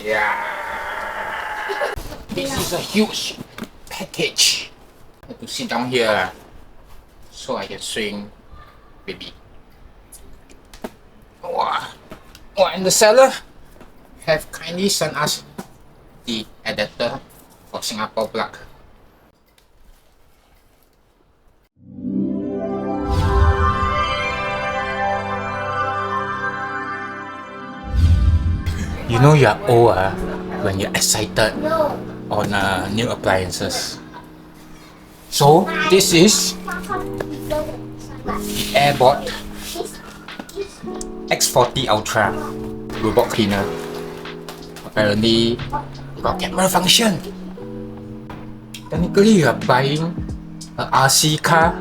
Yeah. This is a huge package. I have to sit down here so I can swing, baby. Wow. Oh, and the seller have kindly sent us the adapter for Singapore plug. You know you're old when you're excited on new appliances. So this is the Airbot X40 Ultra robot cleaner. Apparently got camera function. Technically you are buying a RC car,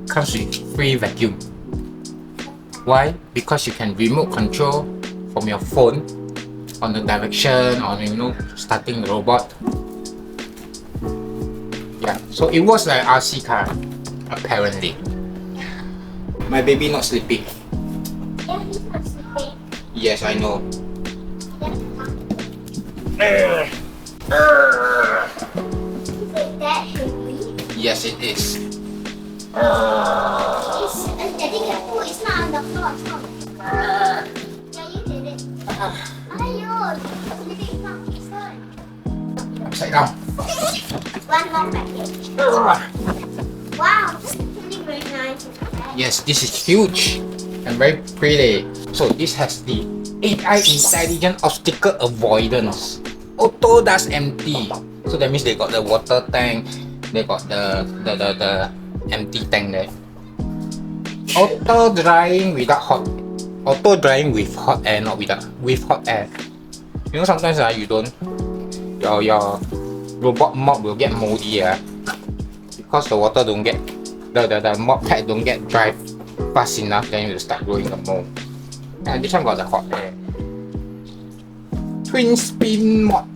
comes with free vacuum. Why? Because you can remote control from your phone on the direction, on starting the robot. Yeah, so it was like RC car, apparently. My baby not sleeping. Yeah, he's not sleeping. Yes, I know. Is it that heavy? Yes, it is. I think it's not on the floor. It's not. Yeah, you did it. Ayun! It's not. Upside down. One more package. Wow, this is really very nice. Yes, this is huge and very pretty. So this has the AI intelligent obstacle avoidance. Auto dust empty. So that means they got the water tank, they got the empty tank there. Auto drying without hot. Auto drying with hot air, not with hot air. You know sometimes you don't your robot mop will get moldy because the water don't get the mop pad don't get dry fast enough, then it will start growing the mold. And this one got the hot air. Twin spin mop.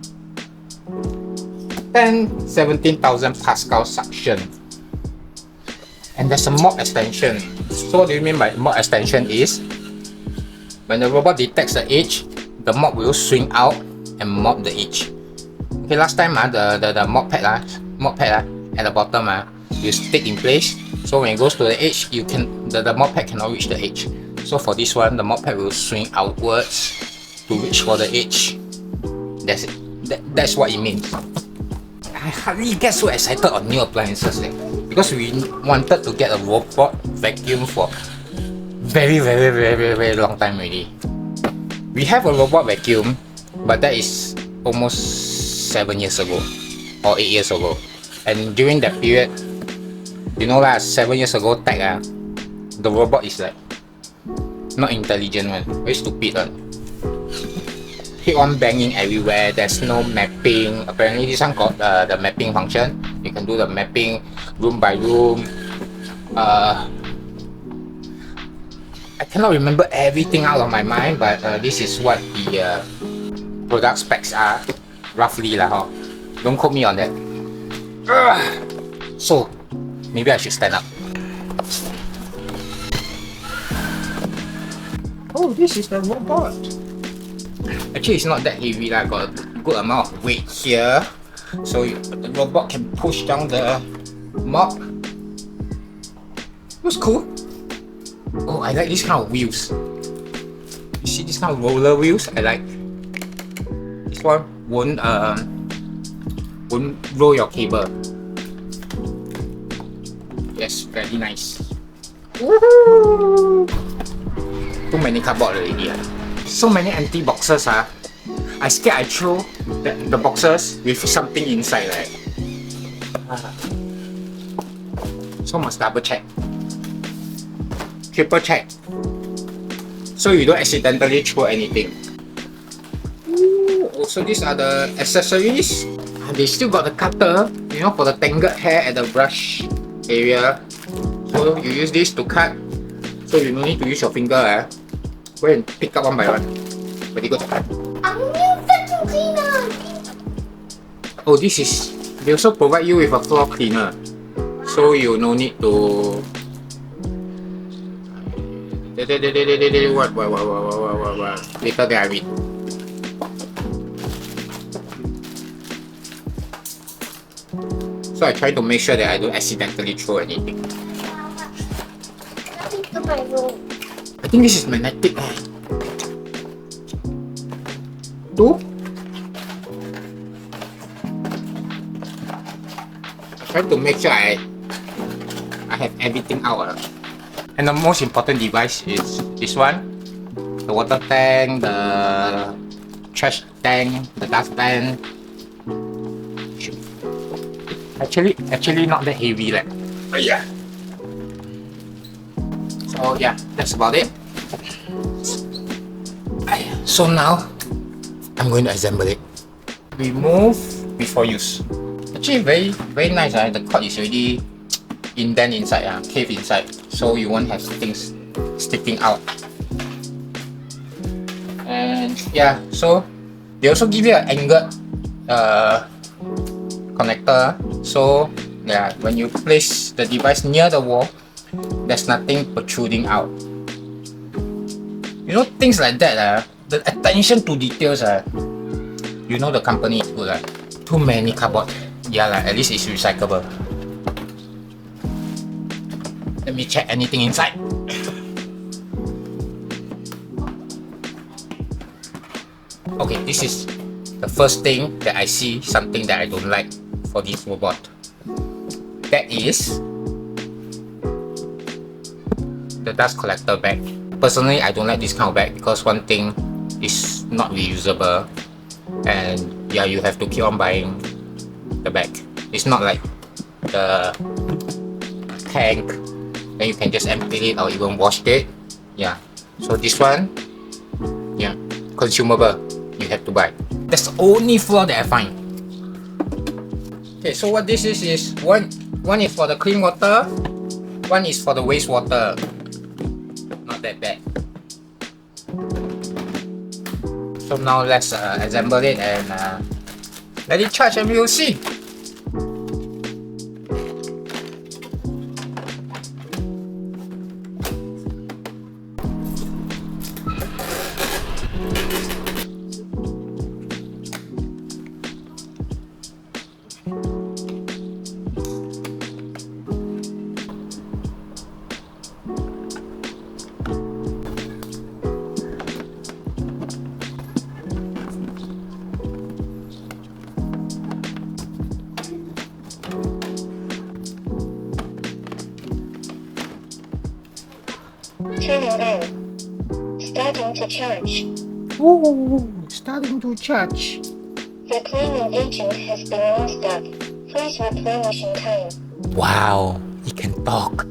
17,000 Pascal suction. And there's a mop extension. So what do you mean by mop extension is when the robot detects the edge, the mop will swing out and mop the edge. Okay, last time the mop pad at the bottom will stick in place. So when it goes to the edge, the mop pad cannot reach the edge. So for this one, the mop pad will swing outwards to reach for the edge. That's it. That's what it means. I hardly get so excited on new appliances because we wanted to get a robot vacuum for very long time already. We have a robot vacuum, but that is almost 7 years ago or 8 years ago. And during that period, 7 years ago the robot is like not intelligent one, very stupid one. Keep on banging everywhere. There's no mapping. Apparently this one got the mapping function. You can do the mapping room by room. I cannot remember everything out of my mind, but this is what the product specs are roughly lah. Don't quote me on that. So maybe I should stand up. Oh, this is the robot. Actually, it's not that heavy. Got a good amount of weight here, so the robot can push down the mop. Looks cool. Oh, I like this kind of wheels. You see this kind of roller wheels? I like. This one won't roll your cable. Yes, very nice. Woohoo! Too many cardboard already. So many empty boxes. I scared I throw the boxes with something inside. So must double check. Triple check. So you don't accidentally throw anything. Ooh, also these are the accessories. They still got the cutter, for the tangled hair at the brush area. So you use this to cut. So you don't need to use your finger. Go and pick up one by one. Very good. A new vacuum cleaner! Oh, they also provide you with a floor cleaner. So you no need to... What? Later then I read. So I try to make sure that I don't accidentally throw anything. Nothing to my room. I think this is magnetic. Do? I try to make sure I have everything out. And the most important device is this one. The water tank, the trash tank, the dust pan. Actually not that heavy like. Yeah. So yeah, that's about it. So now I'm going to assemble it. Remove before use. Actually very nice. The cord is already indent inside, cave inside, so you won't have things sticking out. And yeah, so they also give you an angled connector. So yeah, when you place the device near the wall, there's nothing protruding out. You know, things like that, the attention to details, you know the company is good. Too many cardboard. Yeah, at least it's recyclable. Let me check anything inside. Okay, this is the first thing that I see, something that I don't like for this robot. That is the dust collector bag. Personally, I don't like this kind of bag because one thing is not reusable, and yeah, you have to keep on buying the bag. It's not like the tank, then you can just empty it or even wash it. Yeah, so this one, yeah, consumable, you have to buy. That's the only flaw that I find. Okay, so what this is one is for the clean water, one is for the wastewater. Not that bad. So now let's assemble it and let it charge and we will see. Turning on. Starting to charge. Ooh, starting to charge. The cleaning agent has been non-stop. Please replenish in time. Wow, he can talk.